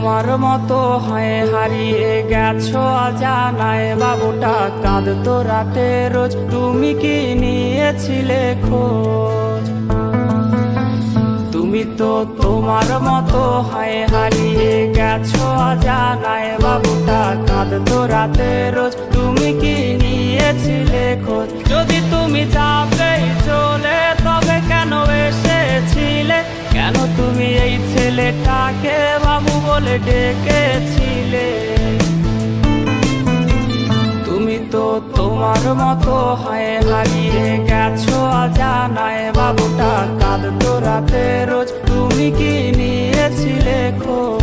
তোমার মতো হয়ে হারিয়ে গেছো অজানায়, বাবুটা কাঁদতো রাতে রোজ, তুমি কি নিয়েছিলে খোঁজ? তুমি তো তোমার মতো হয়ে হারিয়ে গেছো অজানায়, বাবুটা কাঁদতো রাতে রোজ, তুমি কি নিয়েছিলে খোঁজ? যদি তুমি যাবেই চলে তবে কেন এসেছিলে? কেন তুমি এই ছেলেটাকে বাবু বলে ডেকেছিলে? তুমি তো তোমার মতো হয়ে হারিয়ে গেছো অজানায়, বাবুটা কাঁদতো রাতে রোজ, তুমি কি নিয়েছিলে খোঁজ?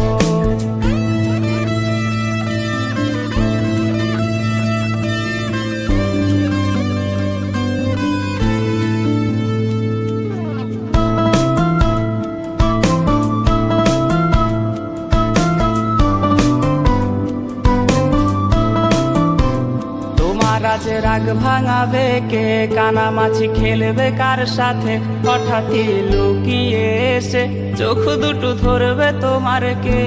আজ রাগ ভাঙাবে কে? কানামাছি খেলবে কার সাথে? হঠাৎই লুকিয়ে এসে চোখ দুটো ধরবে তোমার কে?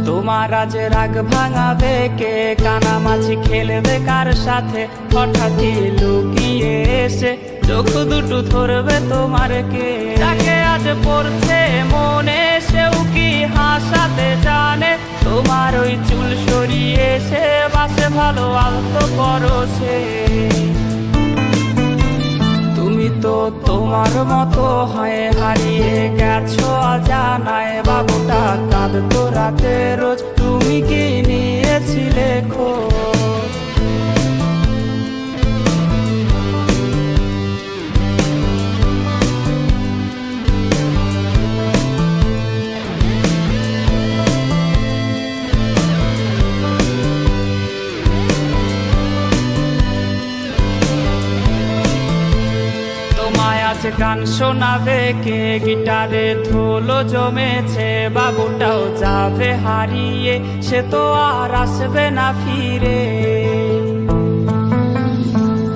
তোমার আজ রাগ ভাঙাবে কে? কানামাছি খেলবে কার সাথে? হঠাৎই লুকিয়ে এসে চোখ দুটো ধরবে তোমার কে? যাকে আজ পড়ছে মনে সেও কি হাসাতে জানে? তোমার ওই চুল সরিয়ে সে বাসে ভালো আলতো পরশে। তুমি তো তোমার মতো হয়ে হারিয়ে গেছো অজানায়, বাবুটা কাঁদতো রাতে রোজ, তুমি কি নিয়েছিলে খোঁজ? গান শোনাবে কে? গিটারে ধুলো জমেছে, বাবুটাও যাবে হারিয়ে, সে তো আর আসবে না ফিরে।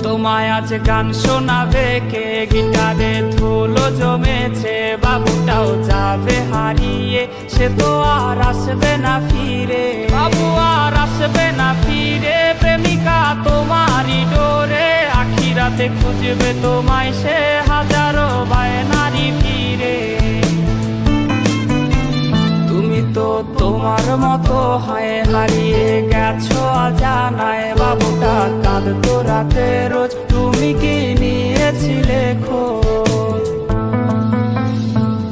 তোমায় আজ গান শোনাবে কে? গিটারে ধুলো জমেছে, বাবুটাও যাবে হারিয়ে, সে তো আর আসবে না ফিরে। বাবু আর আসবে না ফিরে, প্রেমিকা তোমারই ডোরে, আখিরাতে খুঁজবে তোমায় সে হাজারো বায়নারি ফিরে। তুমি তো তোমার মতো হয়ে হারিয়ে গেছো অজানায়, বাবুটা কাঁদতো রাতে রোজ, তুমি কি নিয়েছিলে খোঁজ?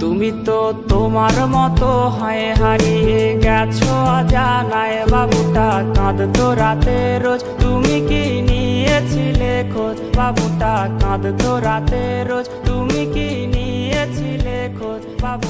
তুমি তো তোমার মতো হয়ে হারিয়ে গেছো অজানায়, বাবুটা কাঁদতো রাতে রোজ, তুমি কি নিয়েছিলে খোঁজ? বাবুটা কাঁদতো রাতে রোজ, তুমি কি নিয়েছিলে খোঁজ? বাবু